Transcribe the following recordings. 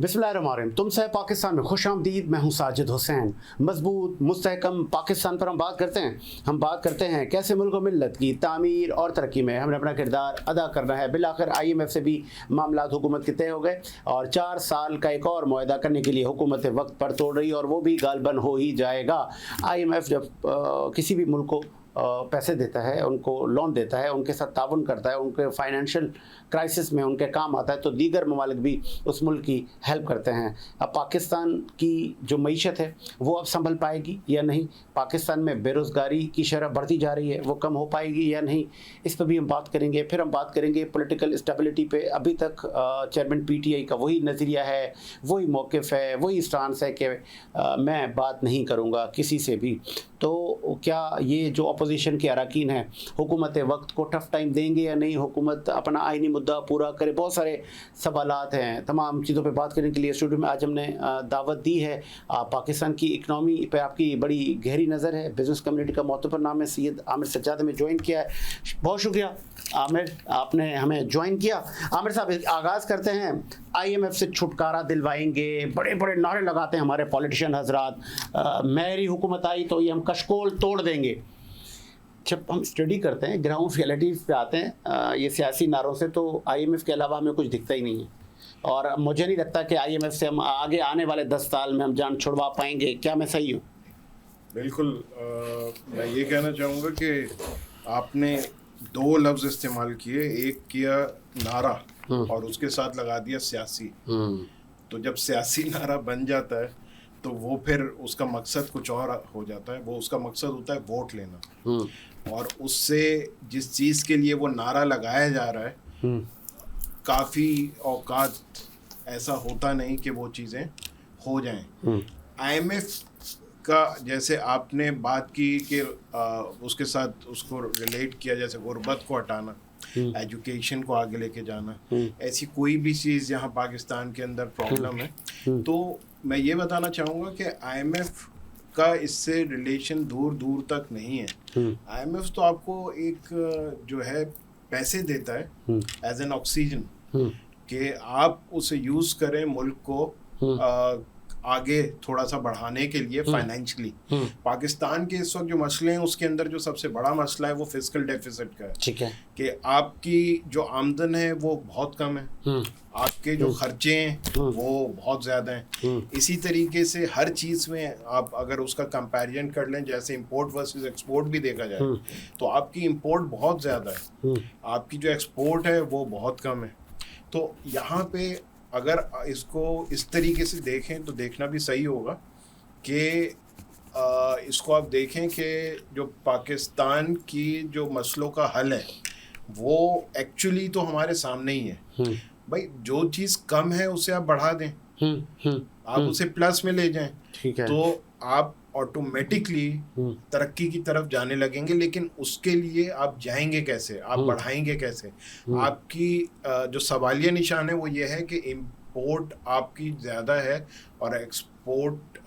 बिस्मिल्लाहिर्रहमानिर्रहीम। तुमसे पाकिस्तान में खुश आमदीद। मैं हूँ साजिद हुसैन। मजबूत मुस्तहकम पाकिस्तान पर हम बात करते हैं। हम बात करते हैं कैसे मुल्क व मिल्लत की तामीर और तरक्की में हमें अपना किरदार अदा करना है। बिलाखिर IMF से भी मामला हुकूमत के तय हो गए और 4 साल का एक और मुआहदा करने के लिए हुकूमत वक्त पर तोड़ रही और वो भी गालबन हो ही जाएगा। IMF जब किसी भी मुल्क को पैसे देता है, उनको लोन देता है, उनके साथ ताउन करता है, उनके फाइनेंशियल क्राइसिस में उनके काम आता है, तो दीगर ममालिक भी उस मुल्क की हेल्प करते हैं। अब पाकिस्तान की जो मईशत है वो अब संभल पाएगी या नहीं, पाकिस्तान में बेरोज़गारी की शरह बढ़ती जा रही है, वो कम हो पाएगी या नहीं, इस पर भी हम बात करेंगे। फिर हम बात करेंगे पॉलिटिकल स्टेबिलिटी पे। अभी तक चेयरमैन PTI का वही नज़रिया है, वही मौक़िफ़ है, वही स्टांस है कि मैं बात नहीं करूँगा किसी से भी। तो क्या ये जो अपोजिशन के अरकान हैं हुकूमत वक्त को टफ़ टाइम देंगे या नहीं, हुकूमत अपना आइनी मुद्दा पूरा करे, बहुत सारे सवालात हैं। तमाम चीज़ों पे बात करने के लिए स्टूडियो में आज हमने दावत दी है। पाकिस्तान की इकनॉमी पे आपकी बड़ी गहरी नज़र है, बिज़नेस कम्युनिटी का मोतबर नाम है सैयद आमिर सज्जाद, हमें ज्वाइन किया है। बहुत शुक्रिया आमिर, आपने हमें ज्वाइन किया। आमिर साहब, आगाज़ करते हैं। IMF से छुटकारा दिलवाएंगे, बड़े बड़े नारे लगाते हैं हमारे पॉलिटिशियन हजरात, मेरी हुकूमत आई तो ये हम कशकोल तोड़ देंगे। जब हम स्टडी करते हैं, ग्राउंड रियलिटी पे आते हैं ये सियासी नारों से, तो IMF के अलावा हमें कुछ दिखता ही नहीं है और मुझे नहीं लगता कि IMF से हम आगे आने वाले 10 साल में हम जान छुड़वा पाएंगे। क्या मैं सही हूँ? बिल्कुल। मैं ये कहना चाहूँगा कि आपने 2 लफ्ज़ इस्तेमाल किए, एक किया नारा और उसके साथ लगा दिया सियासी। तो जब सियासी नारा बन जाता है तो वो फिर उसका मकसद कुछ और हो जाता है। वो उसका मकसद होता है वोट लेना, और उससे जिस चीज़ के लिए वो नारा लगाया जा रहा है काफ़ी औकात ऐसा होता नहीं कि वो चीज़ें हो जाएं। IMF का जैसे आपने बात की कि उसके साथ उसको रिलेट किया, जैसे गुर्बत को हटाना, एजुकेशन को आगे लेके जाना, ऐसी कोई भी चीज़ यहाँ पाकिस्तान के अंदर प्रॉब्लम है, तो मैं ये बताना चाहूँगा कि IMF का इससे रिलेशन दूर दूर तक नहीं है। IMF तो आपको एक जो है पैसे देता है एज एन ऑक्सीजन, कि आप उसे यूज़ करें मुल्क को आगे थोड़ा सा बढ़ाने के लिए फाइनेंशियली। पाकिस्तान के इस वक्त जो मसले हैं उसके अंदर जो सबसे बड़ा मसला है वो फिस्कल डेफिसिट का है। ठीक है कि आपकी जो आमदन है वो बहुत कम है, आपके जो खर्चे हैं वो बहुत ज़्यादा हैं। इसी तरीके से हर चीज़ में आप अगर उसका कंपैरिजन कर लें, जैसे इंपोर्ट वर्सेस एक्सपोर्ट भी देखा जाए तो आपकी इंपोर्ट बहुत ज़्यादा है, आपकी जो एक्सपोर्ट है वो बहुत कम है। तो यहाँ पे अगर इसको इस तरीके से देखें तो देखना भी सही होगा कि इसको आप देखें कि जो पाकिस्तान की जो मसलों का हल है वो एक्चुअली तो हमारे सामने ही है। भाई जो चीज़ कम है उसे आप बढ़ा दें, आप उसे प्लस में ले जाएं, ठीक है, तो आप ऑटोमेटिकली तरक्की की तरफ जाने लगेंगे। लेकिन उसके लिए आप जाएंगे कैसे, आप बढ़ाएंगे कैसे? आपकी जो सवालिया निशान है वो ये है कि इंपोर्ट आपकी ज़्यादा है और एक्सपोर्ट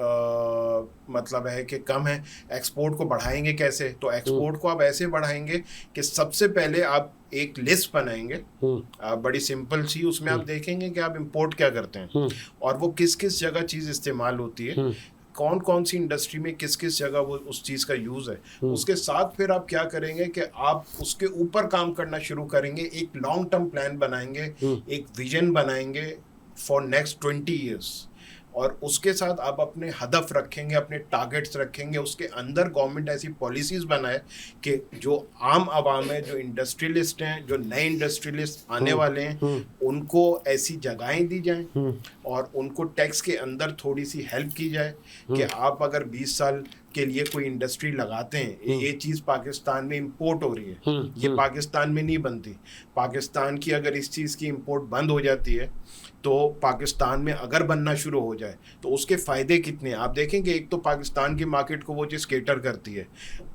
मतलब है कि कम है। एक्सपोर्ट को बढ़ाएंगे कैसे? तो एक्सपोर्ट को आप ऐसे बढ़ाएंगे कि सबसे पहले आप एक लिस्ट बनाएंगे बड़ी सिंपल सी, उसमें आप देखेंगे कि आप इंपोर्ट क्या करते हैं और वो किस किस जगह चीज़ इस्तेमाल होती है, कौन कौन सी इंडस्ट्री में किस किस जगह वो उस चीज़ का यूज़ है। उसके साथ फिर आप क्या करेंगे कि आप उसके ऊपर काम करना शुरू करेंगे, एक लॉन्ग टर्म प्लान बनाएंगे, एक विजन बनाएंगे फॉर नेक्स्ट 20 ईयर्स, और उसके साथ आप अपने हदफ रखेंगे, अपने टारगेट्स रखेंगे। उसके अंदर गवर्नमेंट ऐसी पॉलिसीज़ बनाए कि जो आम आवाम है, जो इंडस्ट्रियलिस्ट हैं, जो नए इंडस्ट्रियलिस्ट आने वाले हैं, उनको ऐसी जगहें दी जाएं और उनको टैक्स के अंदर थोड़ी सी हेल्प की जाए कि आप अगर 20 साल के लिए कोई इंडस्ट्री लगाते हैं, ये चीज़ पाकिस्तान में इंपोर्ट हो रही है, ये पाकिस्तान में नहीं बनती। पाकिस्तान की अगर इस चीज़ की इंपोर्ट बंद हो जाती है तो पाकिस्तान में अगर बनना शुरू हो जाए तो उसके फ़ायदे कितने हैं आप देखेंगे। एक तो पाकिस्तान की मार्केट को वो चीज़ केटर करती है,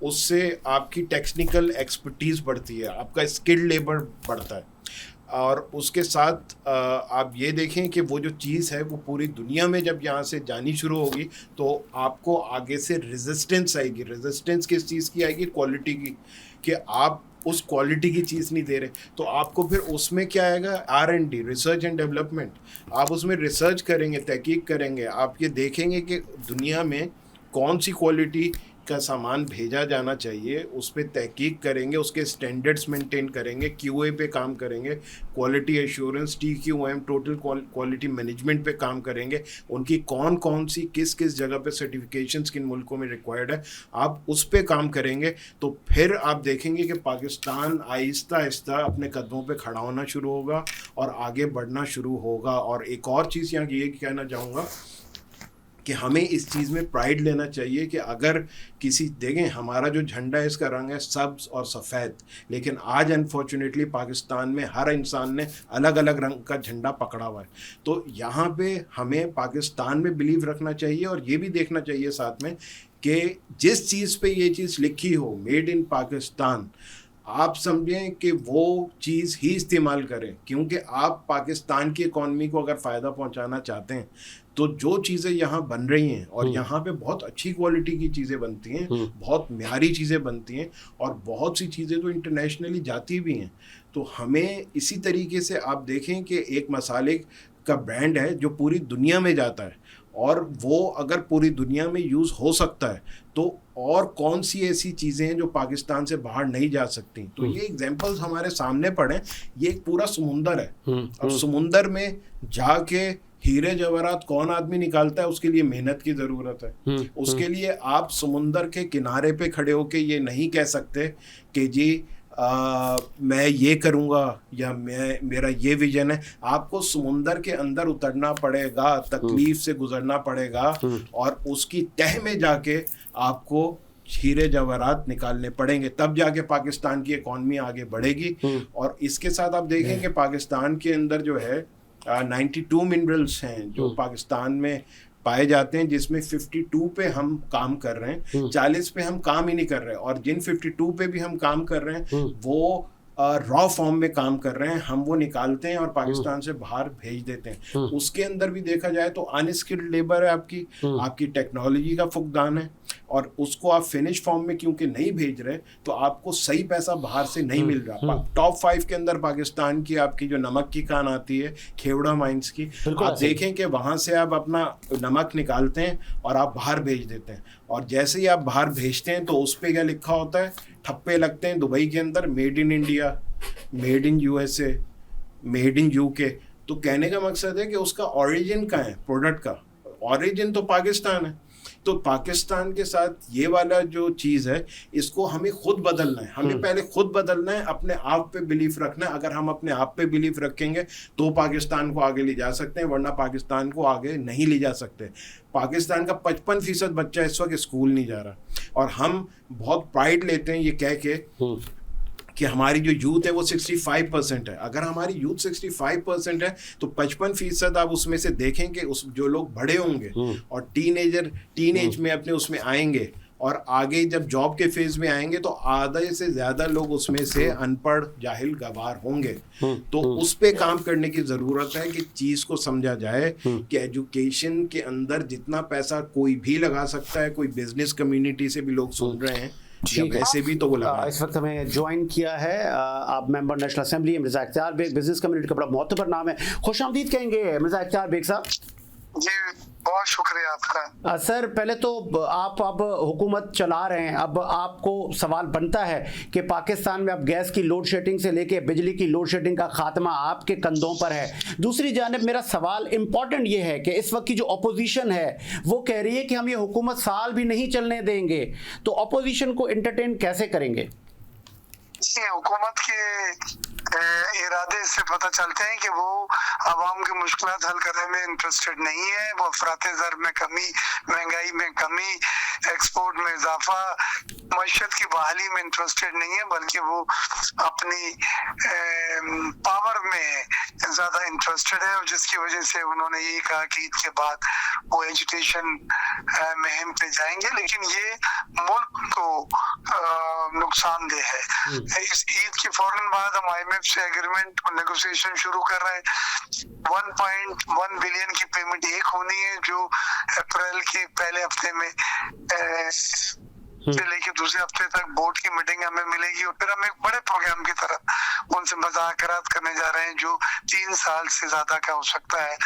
उससे आपकी टेक्निकल एक्सपर्टीज़ बढ़ती है, आपका स्किल्ड लेबर बढ़ता है, और उसके साथ आप ये देखें कि वो जो चीज़ है वो पूरी दुनिया में जब यहाँ से जानी शुरू होगी तो आपको आगे से रेजिस्टेंस आएगी। रेजिस्टेंस किस चीज़ की आएगी? क्वालिटी की, कि आप उस क्वालिटी की चीज़ नहीं दे रहे, तो आपको फिर उसमें क्या आएगा, R&D, रिसर्च एंड डेवलपमेंट। आप उसमें रिसर्च करेंगे, तहकीक करेंगे, आप ये देखेंगे कि दुनिया में कौन सी क्वालिटी का सामान भेजा जाना चाहिए, उस पर तहकीक करेंगे, उसके स्टैंडर्ड्स मेंटेन करेंगे, QA पे काम करेंगे, quality assurance, TQM, total quality management पे काम करेंगे, उनकी कौन कौन सी किस किस जगह पे सर्टिफिकेशंस किन मुल्कों में रिक्वायर्ड है, आप उस पे काम करेंगे, तो फिर आप देखेंगे कि पाकिस्तान आहिस्ता आहिस्ता अपने कदमों पे खड़ा होना शुरू होगा और आगे बढ़ना शुरू होगा। और एक और चीज़ यहाँ ये कहना चाहूँगा कि हमें इस चीज़ में प्राइड लेना चाहिए कि अगर किसी, देखें हमारा जो झंडा है इसका रंग है सब्ज़ और सफ़ेद, लेकिन आज अनफॉर्चुनेटली पाकिस्तान में हर इंसान ने अलग अलग रंग का झंडा पकड़ा हुआ है। तो यहाँ पे हमें पाकिस्तान में बिलीव रखना चाहिए और ये भी देखना चाहिए साथ में कि जिस चीज़ पे ये चीज़ लिखी हो मेड इन पाकिस्तान, आप समझें कि वो चीज़ ही इस्तेमाल करें, क्योंकि आप पाकिस्तान की इकॉनमी को अगर फ़ायदा पहुंचाना चाहते हैं तो जो चीज़ें यहाँ बन रही हैं, और यहाँ पे बहुत अच्छी क्वालिटी की चीज़ें बनती हैं, बहुत म्यारी चीज़ें बनती हैं, और बहुत सी चीज़ें तो इंटरनेशनली जाती भी हैं। तो हमें इसी तरीके से आप देखें कि एक मसाले का ब्रांड है जो पूरी दुनिया में जाता है, और वो अगर पूरी दुनिया में यूज़ हो सकता है तो और कौन सी ऐसी चीज़ें हैं जो पाकिस्तान से बाहर नहीं जा सकती। तो ये एग्जांपल्स हमारे सामने पड़े, ये एक पूरा समुंदर है। अब समुंदर में जाके हीरे जवाहरात कौन आदमी निकालता है, उसके लिए मेहनत की ज़रूरत है। उसके लिए आप समुंदर के किनारे पे खड़े होके ये नहीं कह सकते कि जी मैं ये करूँगा या मेरा ये विजन है। आपको समुंदर के अंदर उतरना पड़ेगा, तकलीफ से गुजरना पड़ेगा, और उसकी तह में जाके आपको हीरे जवाहरात निकालने पड़ेंगे, तब जाके पाकिस्तान की इकॉनमी आगे बढ़ेगी। और इसके साथ आप देखें कि पाकिस्तान के अंदर जो है 92 मिनरल्स हैं जो पाकिस्तान में पाए जाते हैं, जिसमें 52 पे हम काम कर रहे हैं, 40 पे हम काम ही नहीं कर रहे, और जिन 52 पे भी हम काम कर रहे हैं वो रॉ फॉर्म में काम कर रहे हैं, हम वो निकालते हैं और पाकिस्तान से बाहर भेज देते हैं। उसके अंदर भी देखा जाए तो अनस्किल्ड लेबर है, आपकी टेक्नोलॉजी का फुकदान है, और उसको आप फिनिश फॉर्म में क्योंकि नहीं भेज रहे तो आपको सही पैसा बाहर से नहीं मिल रहा। टॉप 5 के अंदर पाकिस्तान की आपकी जो नमक की कान आती है खेवड़ा माइंस की, आप देखें कि वहाँ से आप अपना नमक निकालते हैं और आप बाहर भेज देते हैं, और जैसे ही आप बाहर भेजते हैं तो उस पर क्या लिखा होता है, ठप्पे लगते हैं दुबई के अंदर, made in India, made in USA, made in UK। तो कहने का मकसद है कि उसका ओरिजिन कहाँ है, प्रोडक्ट का ओरिजिन तो पाकिस्तान है। तो पाकिस्तान के साथ ये वाला जो चीज़ है इसको हमें खुद बदलना है, हमें पहले खुद बदलना है, अपने आप पे बिलीफ रखना है। अगर हम अपने आप पे बिलीफ रखेंगे तो पाकिस्तान को आगे ले जा सकते हैं, वरना पाकिस्तान को आगे नहीं ले जा सकते। पाकिस्तान का 55% बच्चा इस वक्त स्कूल नहीं जा रहा, और हम बहुत प्राइड लेते हैं ये कह के कि हमारी जो यूथ है वो 65% है। अगर हमारी यूथ 65% है तो 55% आप उसमें से देखें कि उस जो लोग बड़े होंगे और टीनेज में अपने उसमें आएंगे, और आगे जब जॉब के फेज में आएंगे तो आधे से ज़्यादा लोग उसमें से अनपढ़ जाहिल गवार होंगे। तो उस पे काम करने की ज़रूरत है कि चीज़ को समझा जाए कि एजुकेशन के अंदर जितना पैसा कोई भी लगा सकता है, कोई बिजनेस कम्युनिटी से भी लोग सुन रहे हैं, ऐसे भी तो बोला। इस वक्त हमें ज्वाइन किया है आप मेंबर नेशनल असेंबली मिर्ज़ा इख्तियार बेग, बिजनेस कम्युनिटी का बड़ा मोतबर नाम है, खुशामदीद कहेंगे मिर्ज़ा इख्तियार बेग साहब। जी बहुत शुक्रिया आपका। सर पहले तो आप अब हुकूमत चला रहे हैं, अब आपको सवाल बनता है कि पाकिस्तान में अब गैस की लोड शेडिंग से लेके बिजली की लोड शेडिंग का खात्मा आपके कंधों पर है। दूसरी जानिब मेरा सवाल इम्पॉर्टेंट ये है कि इस वक्त की जो अपोजिशन है वो कह रही है कि हम ये हुकूमत साल भी नहीं चलने देंगे, तो अपोजिशन को एंटरटेन कैसे करेंगे? हुकूमत के इरादे से पता चलते हैं कि वो आवाम की मुश्किलात हल करने में इंटरेस्टेड नहीं है। वो अफराते ज़र में कमी, महंगाई में कमी, एक्सपोर्ट में इजाफा, मईशत की बहाली में इंटरेस्टेड नहीं है, बल्कि वो अपनी पावर में ज़्यादा इंटरेस्टेड है, और जिसकी वजह से उन्होंने ये कहा कि ईद के बाद वो एजुकेशन मुहिम पे जाएंगे। लेकिन ये मुल्क को नुकसानदेह है। इस ईद के फौरन बाद हम IMF से एग्रीमेंट और नेगोशिएशन शुरू कर रहे हैं। 1.1 बिलियन की पेमेंट एक होनी है जो अप्रैल के पहले हफ्ते में से लेके दूसरे हफ्ते तक बोर्ड की मीटिंग हमें मिलेगी और फिर हम एक बड़े प्रोग्राम की तरह उनसे मुज़ाकरात करने जा रहे हैं जो 3 साल से ज्यादा का हो सकता है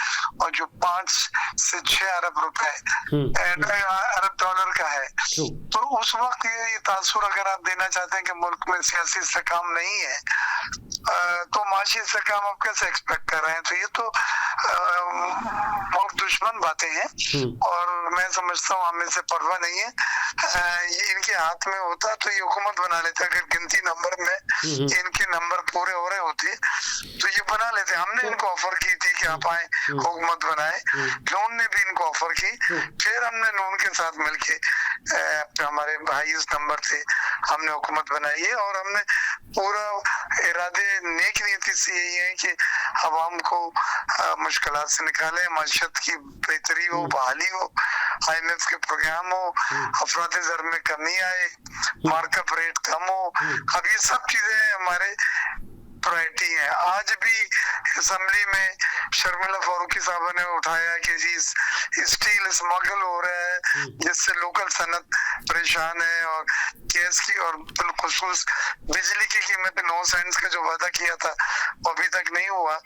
और जो 5 से 6 अरब रुपए अरब डॉलर का है। तो उस वक्त ये तासुर अगर आप देना चाहते हैं कि मुल्क में सियासी इस्तेकाम नहीं है तो माशी इस्तेकाम आप कैसे एक्सपेक्ट कर रहे हैं? तो ये तो बहुत दुश्मन बातें हैं और मैं समझता हूँ हमें से परवाह नहीं है। ये इनके हाथ में होता तो ये हुकूमत बना लेते, अगर गिनती नंबर में इनके नंबर पूरे हो रहे होते तो ये बना लेते। हमने इनको ऑफर की थी कि आप आए हुकूमत बनाए, नून ने भी इनको ऑफर की, फिर हमने नून के साथ मिलके हमारे हाईएस्ट नंबर थे हमने हुकूमत बनाई है और हमने पूरा इरादे नेक नीति से यही है कि अवाम को मुश्किलात से निकाले, माशत की बेहतरी हो, बहाली हो, IMF के प्रोग्राम हो, अफराद ज़र में कमी आए, मार्कअप रेट कम हो। अब ये सब चीजें हमारे प्रायोरिटी है। आज भी असेंबली में शर्मिला फारूकी साहब ने उठाया कि जी स्टील स्मगल हो रहा है जिससे लोकल सनत परेशान है और गैस की और बिलखुसूस बिजली की कीमत 9 सेंट्स का जो वादा किया था वो अभी तक नहीं हुआ,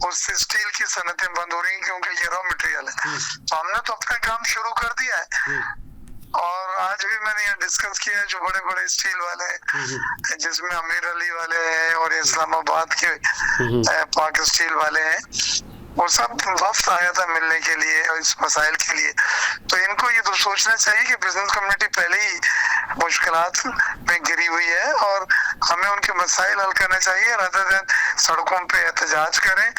उससे स्टील की सनतें बंद हो रही हैं क्योंकि ये रॉ मटेरियल है। तो हमने तो अपना काम शुरू कर दिया है और आज भी मैंने यहाँ डिस्कस किया है जो बड़े बड़े स्टील वाले हैं जिसमें अमीर अली वाले हैं और इस्लामाबाद के पाक स्टील वाले हैं, वो सब वक्त आया था मिलने के लिए और इस मसाइल के लिए। तो इनको ये तो सोचना चाहिए कि बिजनेस कम्युनिटी पहले ही मुश्किलात में गिरी हुई है और हमें उनके मसाइल हल करना चाहिए rather than सड़कों पे एहतजाज करें।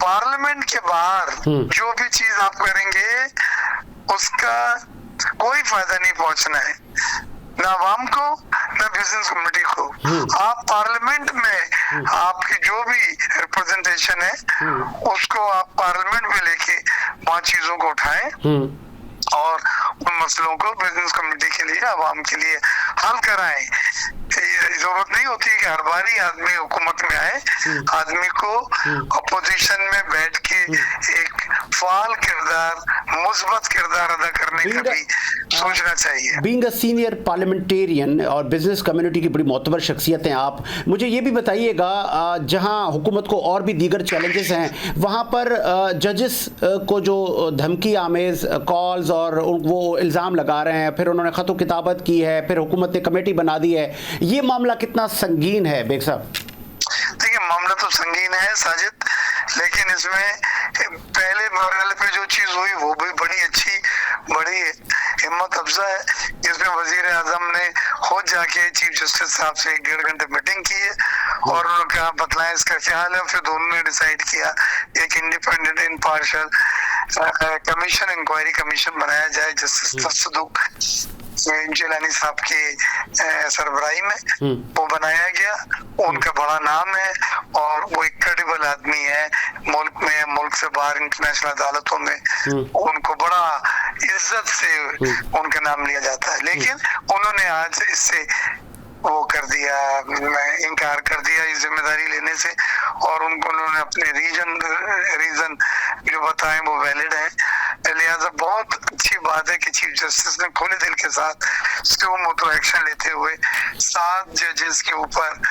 पार्लियामेंट के बाहर जो भी चीज आप करेंगे उसका कोई फायदा नहीं पहुंचना है ना आवाम को ना बिजनेस कम्युनिटी को। आप पार्लियामेंट में आपकी जो भी रिप्रेजेंटेशन है उसको आप पार्लियामेंट में लेके वहाँ चीजों को उठाएं और उन मसलों को बिजनेस कम्युनिटी के लिए आवाम के लिए हल कराएं। जरूरत नहीं होती है कि हर बार ही आदमी हुकूमत में आए, आदमी को अपोजिशन में बैठ के एक फाल किरदार मुस्बत किरदार अदा करने का भी सोचना चाहिए। बीइंग अ सीनियर पार्लियामेंटेरियन और बिजनेस कम्युनिटी की बड़ी मोतबर शख्सियत हैं आप, मुझे ये भी बताइएगा जहां हुकूमत को और भी दीगर चैलेंजेस हैं वहां पर जजेस को जो धमकी आमेज कॉल्स और वो इल्ज़ाम लगा रहे हैं, फिर उन्होंने ख़त किताबत की है, फिर हुकूमत ने कमेटी बना दी है, ये मामला कितना संगीन है बेग साहब? देखिए मामला तो संगीन है साजिद, लेकिन इसमें पहले मरहले पे जो चीज हुई वो भी बड़ी अच्छी बड़ी हिम्मत अफजा है। इसमें वजीर आजम ने खुद जाके चीफ जस्टिस साहब से 1.5 घंटे मीटिंग की है और उन्होंने कहा बतलाएं इसका क्या हाल है। फिर दोनों ने डिसाइड किया एक independent impartial commission inquiry commission बनाया जाए जस्टिस तसदुक जिलानी साहब के सरबराही में वो बनाया गया। उनका बड़ा नाम है और वो एक क्रेडिबल आदमी है मुल्क में, मुल्क से बाहर इंटरनेशनल अदालतों में उनको बड़ा इज्जत से उनका नाम लिया जाता है। लेकिन उन्होंने आज इससे वो कर दिया, इनकार कर दिया इस जिम्मेदारी लेने से और उन्होंने अपने रीजन जो बताए वो वैलिड है। लिहाजा बहुत अच्छी बात है कि चीफ जस्टिस ने खुले दिल के साथ स्टू मोटो एक्शन लेते हुए 7 जजेस के ऊपर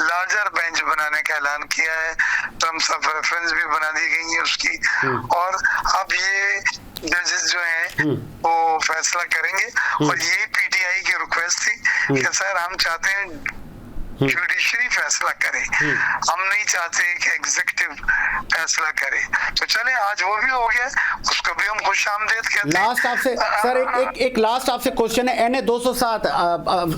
लार्जर बेंच बनाने का ऐलान किया है। टर्म्स ऑफ रेफरेंस भी बना दी गई है उसकी और अब ये जजेस जो हैं वो फैसला करेंगे और यही PTI की रिक्वेस्ट थी कि सर हम चाहते हैं जुडिशरी फैसला करे, हम नहीं चाहते कि एग्जीक्यूटिव फैसला करे। तो चले आज वो भी हो गया, उसको भी हम खुशामदीद कहते हैं। लास्ट आपसे सर एक लास्ट आपसे क्वेश्चन है। NA 207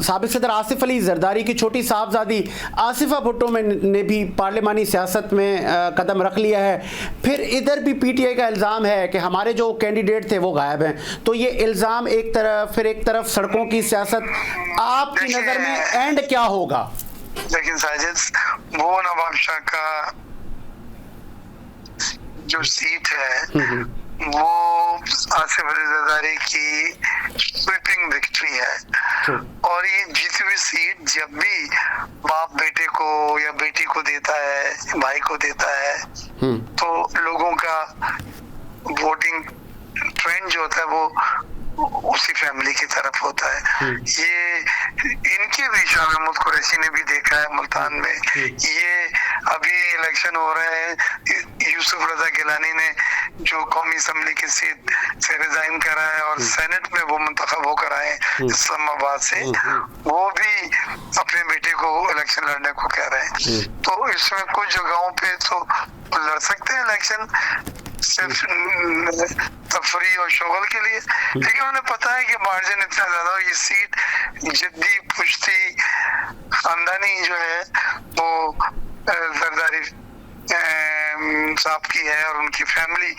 साबिक सदर आसिफ अली जरदारी की छोटी साहबजादी आसिफा भुट्टो ने भी पार्लिमानी सियासत में कदम रख लिया है। फिर इधर भी PTI का इल्ज़ाम है कि हमारे जो कैंडिडेट थे वो गायब हैं। तो ये इल्ज़ाम एक तरफ, फिर एक तरफ सड़कों की सियासत, आपकी नज़र में एंड क्या होगा? लेकिन साजिद वो नवाब शाह का जो सीट है वो आसिफ अली जरदारी की स्वीपिंग विक्ट्री है और ये जीती हुई सीट जब भी बाप बेटे को या बेटी को देता है, भाई को देता है तो लोगों का वोटिंग ट्रेंड जो होता है वो उसी फैमिली की तरफ होता है। ये इनके भी शाह महमूद कुरैशी ने भी देखा है मुल्तान में। ये अभी इलेक्शन हो रहे हैं, यूसुफ रजा गिलानी ने जो कौमी असम्बली की सीट से रिजाइन करा है और सेनेट में वो मुंतखब होकर आए इस्लामाबाद से, वो भी अपने बेटे को इलेक्शन लड़ने को कह रहे हैं। तो इसमें कुछ जगहों पे तो लड़ सकते हैं इलेक्शन सिर्फ तफरी और शोगल के लिए, लेकिन उन्हें पता है कि मार्जिन इतना ज्यादा, ये सीट जिद्दी पुश्ती खानदानी जो है वो जरदारी साहब की है और उनकी फैमिली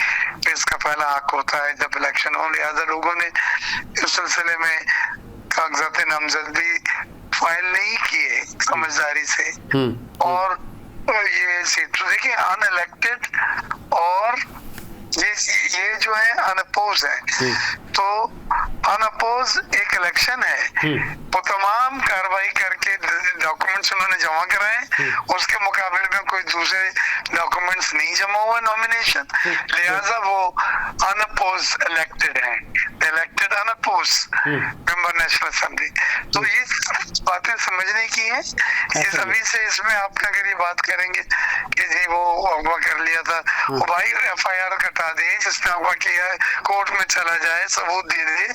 पे इसका पहला हक होता है जब इलेक्शन हो। लिहाजा लोगों ने इस सिलसिले में कागजात नामजदगी फाइल नहीं किए समझदारी से। और ये सीट तो देखिए अनइलेक्टेड और ये जो है अनअपोज है, तो अनअपोज एक इलेक्शन है, वो तमाम कार्रवाई करके डॉक्यूमेंट्स उन्होंने जमा कराए, उसके मुकाबले में कोई दूसरे डॉक्यूमेंट्स नहीं जमा हुआ नॉमिनेशन, लिहाजा वो अनअपोज इलेक्टेड है, elected unopposed member national assembly. तो ये बातें समझने की है। ये सभी से इसमें आप अगर ये बात करेंगे कि जी वो अगवा कर लिया था, वो भाई FIR कटा दे जिसने अगवा किया है, कोर्ट में चला जाए, सबूत दे दे,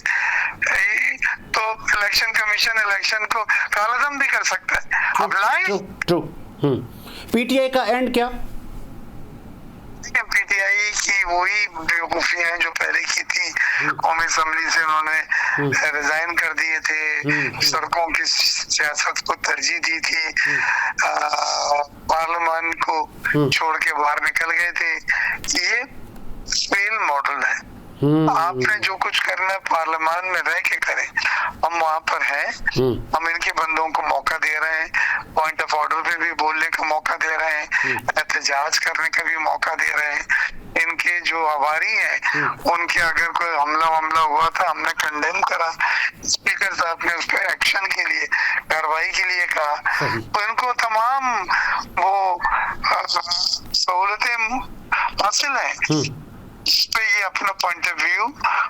तो इलेक्शन कमीशन इलेक्शन को कालादम भी कर सकता है। अब ट्रू PTI का एंड क्या? PTI की वही बेवकूफियां हैं जो पहले की थी। कौमी असम्बली से उन्होंने रिजाइन कर दिए थे, सड़कों की सियासत को तरजीह दी थी, पार्लियामान को छोड़ के बाहर निकल गए थे। ये फेल मॉडल है। आपने जो कुछ करना है पार्लियामान में रह के करें, हम वहां पर हैं, हम इनके बंदों को मौका दे रहे हैं, पॉइंट ऑफ ऑर्डर पे भी बोलने का मौका दे रहे हैं, एहतजाज करने का भी मौका दे रहे हैं। इनके जो आवारी हैं उनके अगर कोई हमला हुआ था, हमने कंडेम करा, स्पीकर साहब ने उस पर एक्शन के लिए, कार्रवाई के लिए कहा, तो इनको तमाम वो सहूलतें हासिल हैं पे ये अपना पॉइंट ऑफ व्यू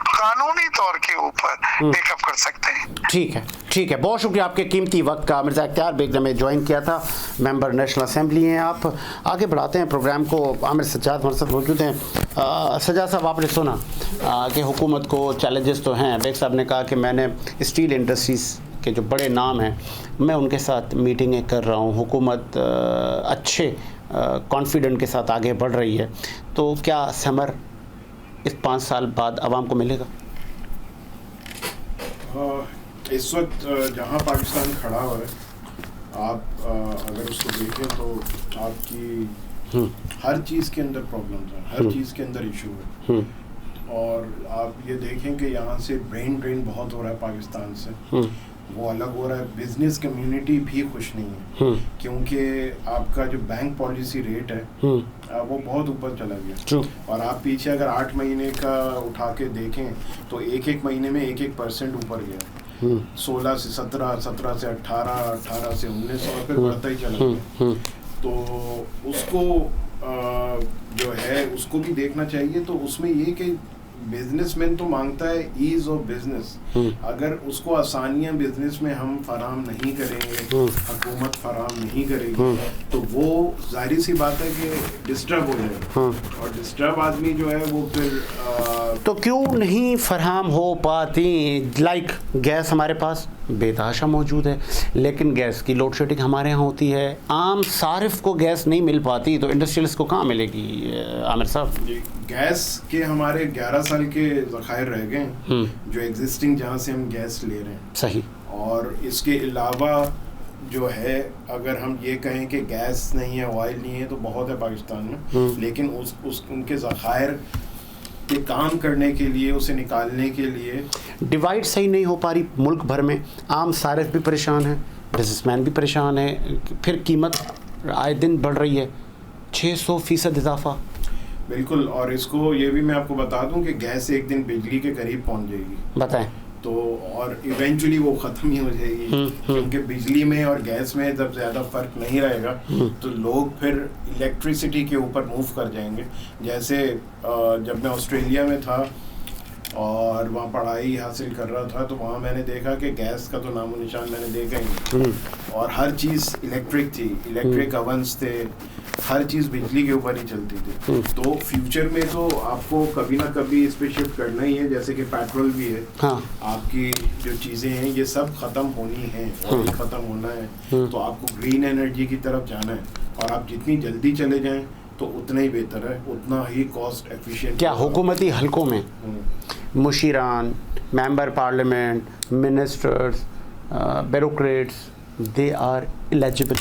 कानूनी तौर के ऊपर मेकअप कर सकते हैं। ठीक है, बहुत शुक्रिया आपके कीमती वक्त का। मिर्ज़ा इख्तियार बेग ने ज्वाइन किया था, मेंबर नेशनल असेंबली हैं आप। आगे बढ़ाते हैं प्रोग्राम को। आमिर सज्जाद हमारे साथ मौजूद हैं। सज्जाद साहब, आपने सुना कि हुकूमत को चैलेंजेस तो हैं। बेग साहब ने कहा कि मैंने स्टील इंडस्ट्रीज़ के जो बड़े नाम हैं मैं उनके साथ मीटिंगें कर रहा हूँ, हुकूमत अच्छे कॉन्फिडेंट के साथ आगे बढ़ रही है, तो क्या समर इस 5 साल बाद आवाम को मिलेगा? इस वक्त जहाँ पाकिस्तान खड़ा हुआ है, आप अगर उसको देखें तो आपकी हर चीज़ के अंदर प्रॉब्लम है, हर चीज़ के अंदर इशू है। और आप ये देखें कि यहाँ से ब्रेन ड्रेन बहुत हो रहा है पाकिस्तान से, वो अलग हो रहा है। बिजनेस कम्युनिटी भी खुश नहीं है क्योंकि आपका जो बैंक पॉलिसी रेट है वो बहुत ऊपर चला गया। और आप पीछे अगर 8 महीने का उठा के देखें तो एक महीने में 1% ऊपर गया, 16 से 17, 17 से 18, 18 से 19 और फिर बढ़ता ही चला गया। तो उसको जो है उसको भी देखना चाहिए। तो उसमें ये कि बिजनेसमैन तो मांगता है ईज ऑफ बिजनेस, अगर उसको आसानियां बिजनेस में हम फराम नहीं करेंगे, हुकूमत फराम नहीं करेगी, तो वो जाहिर सी बात है कि डिस्टर्ब हो जाएगा। और डिस्टर्ब आदमी जो है वो फिर तो क्यों नहीं फराम हो पाती? लाइक गैस हमारे पास बेतहाशा मौजूद है, लेकिन गैस की लोड शेडिंग हमारे यहाँ होती है, आम सारिफ को गैस नहीं मिल पाती, तो इंडस्ट्रियलिस्ट को कहाँ मिलेगी? आमिर साहब, गैस के हमारे 11 साल के ज़खायर रह गए जो एग्जिस्टिंग, जहाँ से हम गैस ले रहे हैं। सही। और इसके अलावा जो है अगर हम ये कहें कि गैस नहीं है, ऑयल नहीं है, तो बहुत है पाकिस्तान में, लेकिन उनके ज़खायर के काम करने के लिए, उसे निकालने के लिए डिवाइड सही नहीं हो पा रही मुल्क भर में। आम सारिफ भी परेशान है, बिजनेसमैन भी परेशान है, फिर कीमत आए दिन बढ़ रही है, 600% इजाफा। बिल्कुल। और इसको ये भी मैं आपको बता दूं कि गैस एक दिन बिजली के करीब पहुंच जाएगी। बताएं। तो और इवेंचुअली वो ख़त्म ही हो जाएगी, क्योंकि बिजली में और गैस में जब ज़्यादा फ़र्क नहीं रहेगा तो लोग फिर इलेक्ट्रिसिटी के ऊपर मूव कर जाएंगे। जैसे जब मैं ऑस्ट्रेलिया में था और वहाँ पढ़ाई हासिल कर रहा था, तो वहाँ मैंने देखा कि गैस का तो नामो निशान मैंने देखा ही नहीं, और हर चीज़ इलेक्ट्रिक थी, इलेक्ट्रिक ओवंस थे, हर चीज़ बिजली के ऊपर ही चलती थी। तो फ्यूचर में तो आपको कभी ना कभी इस पे शिफ्ट करना ही है, जैसे कि पेट्रोल भी है। हाँ। आपकी जो चीज़ें हैं ये सब ख़त्म होनी है और ये ख़त्म होना है, तो आपको ग्रीन एनर्जी की तरफ जाना है, और आप जितनी जल्दी चले जाएं तो उतना ही बेहतर है, उतना ही कॉस्ट एफिशिएंट। क्या हुकूमती हलकों में मुशीरान, member parliament, ministers, bureaucrats, they are eligible?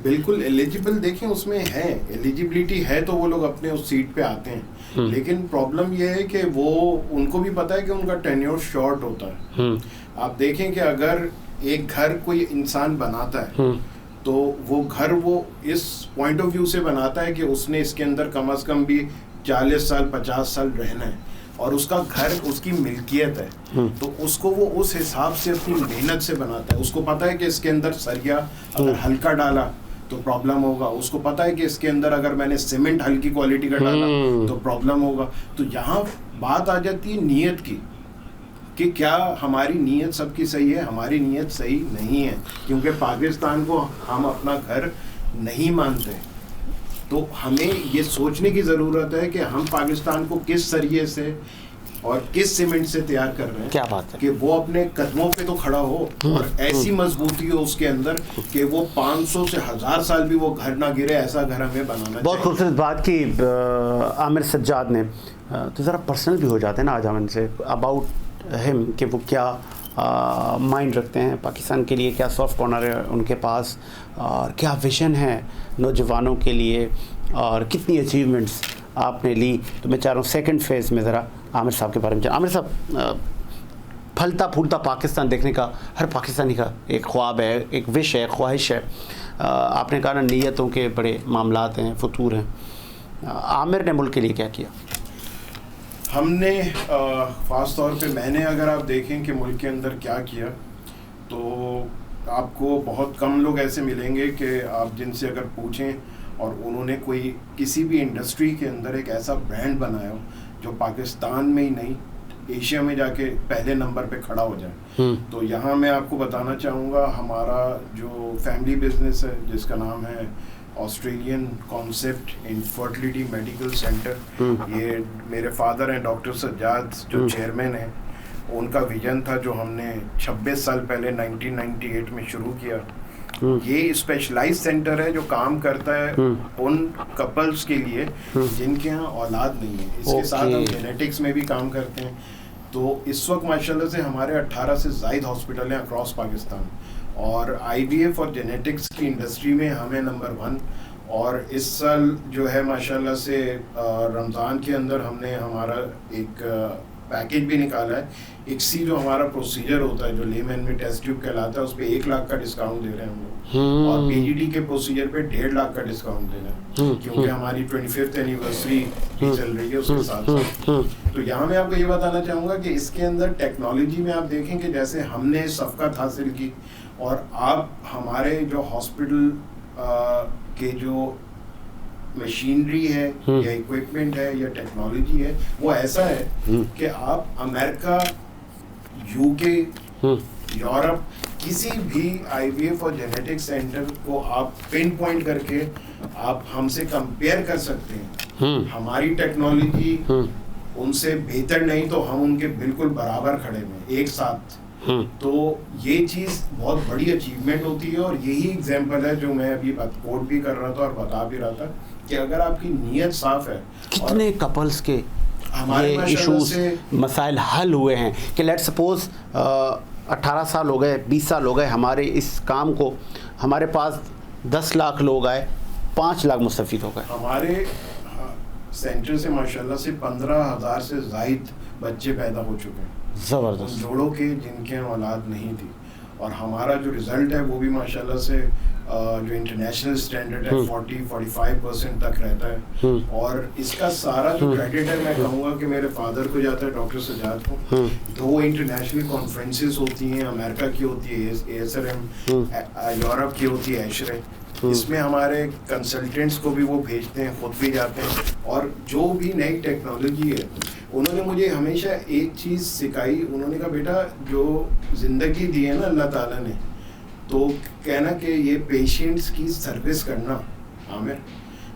बिल्कुल एलिजिबल, देखें उसमें है एलिजिबिलिटी है, तो वो लोग अपने उस सीट पे आते हैं। लेकिन प्रॉब्लम ये है कि वो उनको भी पता है कि उनका टेन्योर शॉर्ट होता है। आप देखें कि अगर एक घर कोई इंसान बनाता है तो वो घर वो इस पॉइंट ऑफ व्यू से बनाता है कि उसने इसके अंदर कम से कम भी 40 साल 50 साल रहना है, और उसका घर उसकी मिल्कियत है, तो उसको वो उस हिसाब से अपनी मेहनत से बनाता है। उसको पता है कि इसके अंदर सरिया अगर हल्का डाला तो प्रॉब्लम होगा, उसको पता है कि इसके अंदर अगर मैंने सीमेंट हल्की क्वालिटी का डाला तो प्रॉब्लम होगा। तो यहाँ बात आ जाती है नीयत की, कि क्या हमारी नीयत सबकी सही है? हमारी नीयत सही नहीं है, क्योंकि पाकिस्तान को हम अपना घर नहीं मानते। तो हमें ये सोचने की ज़रूरत है कि हम पाकिस्तान को किस सरिये से और किस सीमेंट से तैयार कर रहे हैं। क्या बात है कि वो अपने कदमों पे तो खड़ा हो और ऐसी मजबूती हो उसके अंदर कि वो 500 से 1000 साल भी वो घर ना गिरे, ऐसा घर हमें बनाना। बहुत खूबसूरत बात की आमिर सज्जाद ने। तो ज़रा पर्सनल भी हो जाते हैं ना आज हम इनसे अबाउट हिम, कि वो क्या माइंड रखते हैं पाकिस्तान के लिए, क्या सॉफ्ट कॉर्नर है उनके पास, और क्या विजन है नौजवानों के लिए, और कितनी अचीवमेंट्स आपने ली। तो मैं चाह रहा हूँ सेकंड फेज़ में ज़रा आमिर साहब के बारे में। आमिर साहब, फलता फूलता पाकिस्तान देखने का हर पाकिस्तानी का एक ख्वाब है, एक विश है, ख्वाहिश है। आपने कहा ना नीयतों के बड़े मामलात हैं, फतूर हैं। आमिर ने मुल्क के लिए क्या किया? हमने ख़ास तौर पे मैंने, अगर आप देखें कि मुल्क के अंदर क्या किया, तो आपको बहुत कम लोग ऐसे मिलेंगे कि आप जिनसे अगर पूछें और उन्होंने कोई किसी भी इंडस्ट्री के अंदर एक ऐसा ब्रांड बनाया हो जो पाकिस्तान में ही नहीं एशिया में जाके पहले नंबर पे खड़ा हो जाए। तो यहाँ मैं आपको बताना चाहूँगा, हमारा जो फैमिली बिजनेस है जिसका नाम है Australian concept in fertility medical centre, ये मेरे फादर हैं डॉक्टर सज्जाद जो चेयरमैन हैं, उनका विजन था जो हमने 26 साल पहले 1998 में शुरू किया। ये स्पेशलाइज सेंटर है जो काम करता है उन कपल्स के लिए जिनके यहाँ औलाद नहीं है। इसके साथ हम जेनेटिक्स में भी काम करते हैं। तो इस वक्त माशाल्लाह से हमारे 18 से ज़ायद हॉस्पिटल हैं अक्रॉस पाकिस्तान, और IVF और जेनेटिक्स की इंडस्ट्री में हमें नंबर 1। और इस साल जो है माशाल्लाह से रमज़ान के अंदर हमने हमारा एक पैकेज भी निकाला है। ICSI जो हमारा प्रोसीजर होता है जो लेमैन में टेस्ट ट्यूब कहलाता है, उस पर 1 लाख का डिस्काउंट दे रहे हैं हम लोग, और PGD के प्रोसीजर पे 1.5 लाख का डिस्काउंट दे रहे हैं, क्योंकि हमारी 25th एनिवर्सरी भी चल रही है उसके साथ साथ। तो यहाँ मैं आपको ये बताना चाहूँगा कि इसके अंदर टेक्नोलॉजी में आप देखें कि जैसे हमने सफ़क़त हासिल की, और आप हमारे जो हॉस्पिटल के जो मशीनरी है या इक्विपमेंट है या टेक्नोलॉजी है, वो ऐसा है कि आप अमेरिका, UK, यूरोप किसी भी IVF और जेनेटिक सेंटर को आप पिन पॉइंट करके आप हमसे कंपेयर कर सकते हैं। हमारी टेक्नोलॉजी उनसे बेहतर नहीं तो हम उनके बिल्कुल बराबर खड़े हैं एक साथ। तो ये चीज़ बहुत बड़ी अचीवमेंट होती है, और यही एग्जाम्पल है जो मैं अभी कोट भी कर रहा था और बता भी रहा था कि अगर आपकी नीयत साफ है। कितने कपल्स के ये इश्यूज मसाइल हल हुए हैं कि लेट्स सपोज 18 साल हो गए, 20 साल हो गए हमारे इस काम को, हमारे पास 10 लाख लोग आए, 5 लाख मुस्तफीद हो गए। हमारे सेंटर से माशाल्लाह से 15,000 से ज़ायद बच्चे पैदा हो चुके हैं, ज़बरदस्त जोड़ों के जिनके औलाद नहीं थी। और हमारा जो रिज़ल्ट है वो भी माशाल्लाह से जो इंटरनेशनल स्टैंडर्ड है 40-45% तक रहता है। और इसका सारा जो क्रेडिट है मैं कहूँगा कि मेरे फादर को जाता है, डॉक्टर सज्जाद को। 2 इंटरनेशनल कॉन्फ्रेंसेस होती हैं, अमेरिका की होती है ASRM, यूरोप की होती है ASHRE। इसमें हमारे कंसल्टेंट्स को भी वो भेजते हैं, खुद भी जाते हैं, और जो भी नई टेक्नोलॉजी है उन्होंने मुझे हमेशा एक चीज़ सिखाई। उन्होंने कहा बेटा जो ज़िंदगी दी है ना अल्लाह ताला ने, तो कहना कि ये पेशेंट्स की सर्विस करना, आमिर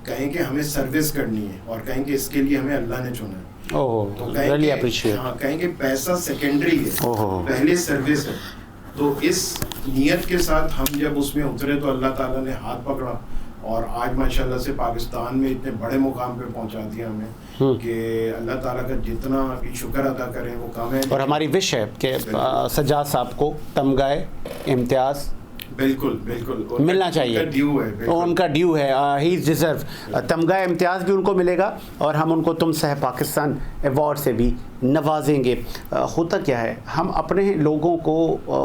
कहें कि हमें सर्विस करनी है और कहें कि इसके लिए हमें अल्लाह ने चुना है। ओह, रियली अप्रिशिएट। हाँ, कहें कि पैसा सेकेंडरी है, पहले सर्विस है। तो इस नियत के साथ हम जब उसमें उतरे तो अल्लाह ताला ने हाथ पकड़ा और आज माशाल्लाह से पाकिस्तान में इतने बड़े मुकाम पे पहुंचा दिया हमें कि अल्लाह ताला का जितना भी शुक्र अदा करें वो कम है। और हमारी विश है कि सज्जाद साहब को तमगाए इम्तियाज़ बिल्कुल बिल्कुल मिलना चाहिए, उनका ड्यू है, ही डिज़र्व। तमगा इम्तियाज़ भी उनको मिलेगा और हम उनको तुम सह पाकिस्तान अवार्ड से भी नवाजेंगे। होता क्या है, हम अपने लोगों को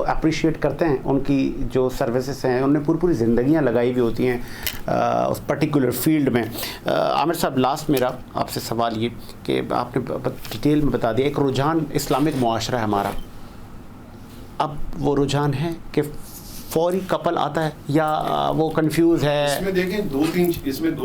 अप्रिशिएट करते हैं, उनकी जो सर्विसेज हैं उन्होंने पूरी ज़िंदगियां लगाई हुई होती हैं उस पर्टिकुलर फील्ड में। आमिर साहब, लास्ट मेरा आपसे सवाल ये कि आपने डिटेल में बता दिया, एक रुझान इस्लामिक मुआशरा है हमारा, अब वो रुझान है कि फौरी कपल आता है या वो कंफ्यूज है? इसमें देखें दो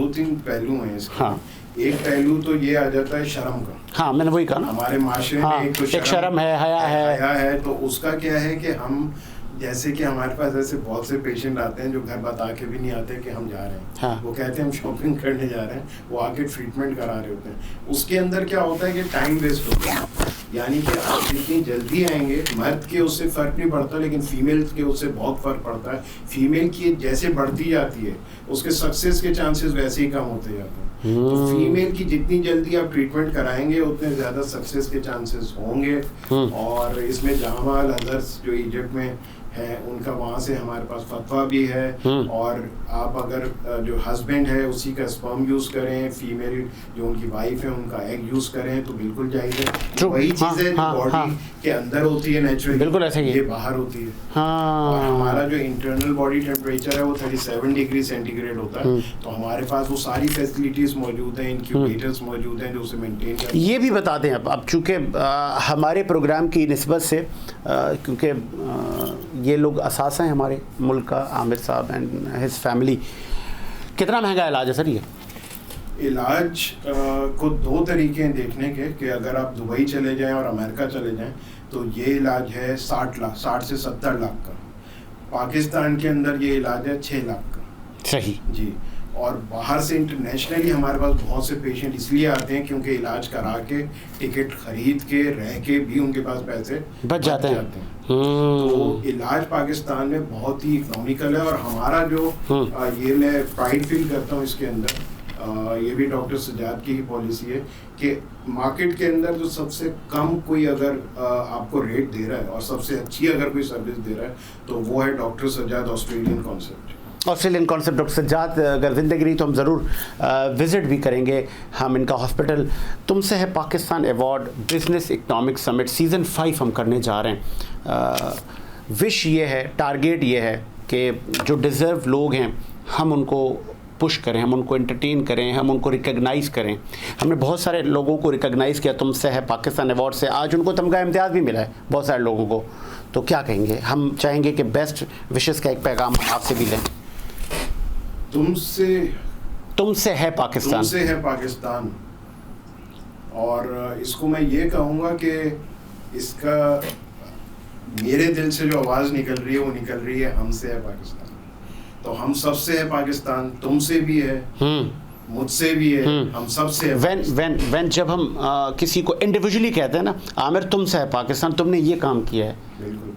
तीन पहलू हैं इसके। हाँ, एक पहलू तो ये आ जाता है शर्म का। हाँ, मैंने वही कहा ना, हमारे माशरे हाँ, में एक शर्म है, हया है। तो उसका क्या है कि हम जैसे कि हमारे पास ऐसे बहुत से पेशेंट आते हैं जो घर बता के भी नहीं आते कि हम जा रहे हैं। हाँ। वो कहते हैं हम शॉपिंग करने जा रहे हैं, वो आके ट्रीटमेंट करा रहे होते हैं। उसके अंदर क्या होता है कि टाइम वेस्ट होता है, यानी कि आप जितनी जल्दी आएंगे, मर्द के उससे फ़र्क नहीं पड़ता लेकिन फीमेल के उससे बहुत फ़र्क पड़ता है। फीमेल की जैसे बढ़ती जाती है उसके सक्सेस के चांसेस वैसे ही कम होते जाते हैं। तो फीमेल की जितनी जल्दी आप ट्रीटमेंट कराएंगे उतने ज़्यादा सक्सेस के चांसेस होंगे। और इसमें जामा अल अज़हर जो इजिप्ट में है उनका वहाँ से हमारे पास फतवा भी है। और आप अगर जो हस्बैंड है उसी का स्पर्म यूज़ करें, फीमेल जो उनकी वाइफ है उनका एग यूज़ करें तो बिल्कुल जाएंगे। वही चीज़ें बॉडी के अंदर होती है नेचुरली, बिल्कुल ऐसे ही ये बाहर होती है। हाँ। और हमारा जो इंटरनल बॉडी टेम्परेचर है वो 37 डिग्री सेंटीग्रेड होता है। तो हमारे पास वो सारी फैसिलिटीज़ मौजूद हैं, इंक्यूबेटर्स मौजूद हैं जो उसे मेंटेन करते हैं। ये भी बता दें अब चूँकि हमारे प्रोग्राम की निस्बत से क्योंकि ये लोग असासा हैं हमारे मुल्क का, आमिर साहब एंड हिज फैमिली, कितना महंगा इलाज है सर ये? इलाज को दो तरीके हैं देखने के कि अगर आप दुबई चले जाएं और अमेरिका चले जाएं तो ये इलाज है 60 से 70 लाख का। पाकिस्तान के अंदर ये इलाज है 6 लाख का। सही जी। और बाहर से इंटरनेशनली हमारे पास बहुत से पेशेंट इसलिए आते हैं क्योंकि इलाज करा के, टिकट खरीद के, रह के भी उनके पास पैसे बच जाते हैं। तो इलाज पाकिस्तान में बहुत ही इकोनॉमिकल है। और हमारा जो ये मैं प्राइड फील करता हूँ इसके अंदर, ये भी डॉक्टर सज्जाद की ही पॉलिसी है कि मार्केट के अंदर जो सबसे कम कोई अगर आपको रेट दे रहा है और सबसे अच्छी अगर कोई सर्विस दे रहा है तो वो है doctor Sajjad Australian concept. Doctor Sajjad अगर ज़िंदगी रही तो हम ज़रूर विज़िट भी करेंगे। हम इनका हॉस्पिटल तुमसे है Pakistan award business economic summit season 5 हम करने जा रहे हैं। विश ये है, टारगेट ये है कि जो डिज़र्व लोग हैं हम उनको पुश करें, हम उनको एंटरटेन करें, हम उनको रिकग्नाइज़ करें। हमने बहुत सारे लोगों को रिकग्नाइज़ किया तुमसे है पाकिस्तान अवार्ड से, आज उनको तमगा इम्तियाज़ भी मिला है बहुत सारे लोगों को। तो क्या कहेंगे? हम चाहेंगे कि बेस्ट विशेस का एक पैगाम आपसे भी लें। तुमसे है पाकिस्तान। और इसको मैं ये कहूँगा कि इसका मेरे दिल से जो आवाज़ निकल रही है वो निकल रही है हमसे है पाकिस्तान। तो हम सबसे है पाकिस्तान, तुमसे भी है, मुझसे भी है, हम सबसे है। when जब हम किसी को इंडिविजुअली कहते हैं ना, आमिर तुमसे है पाकिस्तान, तुमने ये काम किया है, बिल्कुल,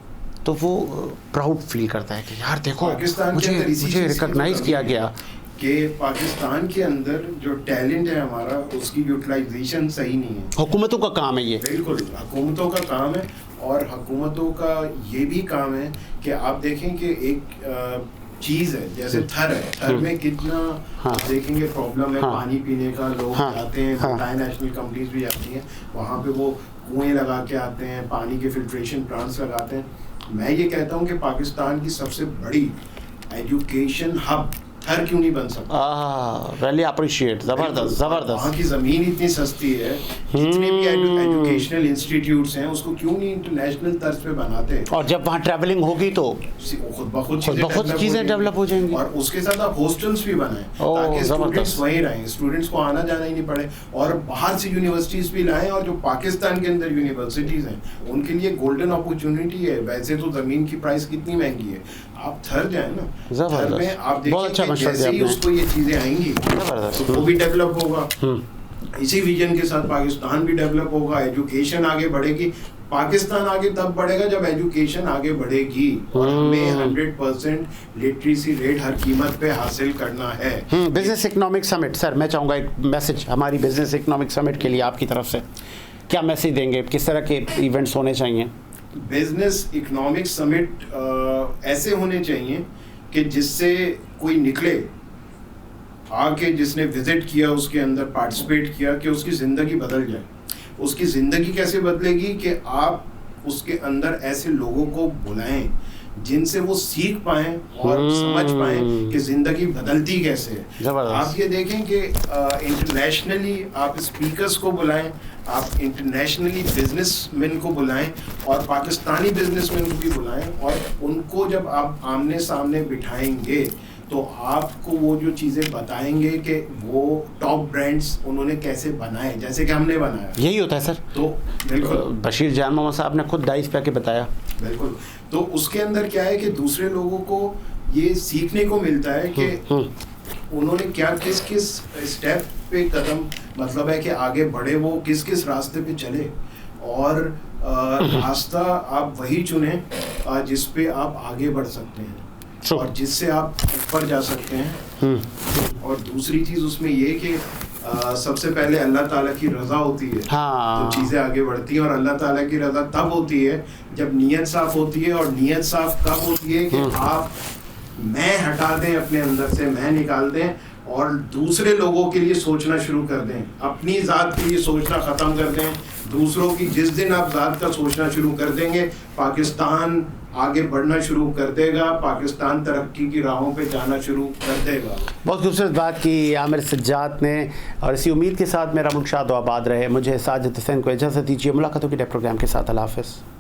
तो वो प्राउड फील करता है कि यार देखो मुझे रिकॉग्नाइज किया गया कि पाकिस्तान के अंदर जो टैलेंट है हमारा उसकी यूटिलाइजेशन सही नहीं है। हुकूमतों का काम है ये। बिल्कुल हुकूमतों का काम है। और हुकूमतों का ये भी काम है कि आप देखें कि एक चीज़ है जैसे थर है, थर में कितना आप देखेंगे प्रॉब्लम है पानी पीने का। लोग आते हैं, मल्टीनेशनल कंपनीज भी आती हैं, वहाँ पे वो कुएं लगा के आते हैं, पानी के फिल्ट्रेशन प्लांट्स लगाते हैं। मैं ये कहता हूँ कि पाकिस्तान की सबसे बड़ी एजुकेशन हब थर क्यों नहीं बन सकता? रियली अप्रिशिएट, जबरदस्त जबरदस्त। वहाँ की जमीन इतनी सस्ती है, जितने भी एजुकेशनल इंस्टीट्यूट्स हैं उसको क्यों नहीं इंटरनेशनल तर्ज पे बनाते? और जब वहाँ ट्रैवलिंग होगी तो खुद ब बहुत चीजें डेवलप हो जाएंगी। और उसके साथ आप हॉस्टल्स भी बनाएं ताकि स्टूडेंट्स वहीं रहें, स्टूडेंट्स को आना जाना ही नहीं पड़े, और बाहर से यूनिवर्सिटीज भी लाएं, और जो पाकिस्तान के अंदर यूनिवर्सिटीज हैं उनके लिए गोल्डन अपॉर्चुनिटी है। वैसे तो जमीन की प्राइस कितनी महंगी है, आप थर जाए ना, थर में आप देखिए जैसे ही उसको ये चीजें आएंगी तो वो भी डेवलप होगा। इसी विजन के साथ पाकिस्तान भी डेवलप होगा, एजुकेशन आगे बढ़ेगी। पाकिस्तान आगे तब बढ़ेगा जब एजुकेशन आगे बढ़ेगी, और हमें 100% लिटरेसी रेट हर कीमत पे हासिल करना है। बिजनेस इकोनॉमिक समिट, सर मैं चाहूँगा एक मैसेज हमारी बिजनेस इकोनॉमिक समिट के लिए आपकी तरफ से क्या मैसेज देंगे, किस तरह के इवेंट्स होने चाहिए? बिजनेस इकोनॉमिक समिट ऐसे होने चाहिए कि जिससे कोई निकले आके, जिसने विजिट किया उसके अंदर पार्टिसिपेट किया, कि उसकी ज़िंदगी बदल जाए। उसकी ज़िंदगी कैसे बदलेगी कि आप उसके अंदर ऐसे लोगों को बुलाएं जिनसे वो सीख पाएं और समझ पाएं कि ज़िंदगी बदलती कैसे है। आप ये देखें कि इंटरनेशनली आप स्पीकर्स को बुलाएं, आप इंटरनेशनली बिजनेसमैन को बुलाएं, और पाकिस्तानी बिजनेसमैन को भी बुलाएं, और उनको जब आप आमने सामने बिठाएंगे तो आपको वो जो चीज़ें बताएंगे कि वो टॉप ब्रांड्स उन्होंने कैसे बनाए, जैसे कि हमने बनाया। यही होता है सर। तो बिल्कुल बशीर जान मोहम्मद साहब ने खुद डाइस पे आके बताया। बिल्कुल। तो उसके अंदर क्या है कि दूसरे लोगों को ये सीखने को मिलता है कि उन्होंने क्या किस किस स्टेप पे कदम, मतलब है कि आगे बढ़े, वो किस किस रास्ते पे चले, और रास्ता आप वही चुने जिस पे आप आगे बढ़ सकते हैं और जिससे आप ऊपर जा सकते हैं। और दूसरी चीज़ उसमें ये कि सबसे पहले अल्लाह ताला की रज़ा होती है, तो चीज़ें आगे बढ़ती हैं। और अल्लाह ताला की रज़ा तब होती है जब नीयत साफ़ होती है, और नीयत साफ़ कब होती है कि आप मैं हटा दें अपने अंदर से, मैं निकाल दें, और दूसरे लोगों के लिए सोचना शुरू कर दें, अपनी ज़ात के लिए सोचना ख़त्म कर दें दूसरों की। जिस दिन आप ज़ात का सोचना शुरू कर देंगे, पाकिस्तान आगे बढ़ना शुरू कर देगा, पाकिस्तान तरक्की की राहों पे जाना शुरू कर देगा। बहुत खूबसूरत बात की आमिर सज्जाद ने, और इसी उम्मीद के साथ मेरा मुल्क शाद व आबाद रहे। मुझे साजिद हुसैन को इजाज़त दीजिए। मुलाकात होगी नए प्रोग्राम के साथ। अल्लाह हाफ़िज़।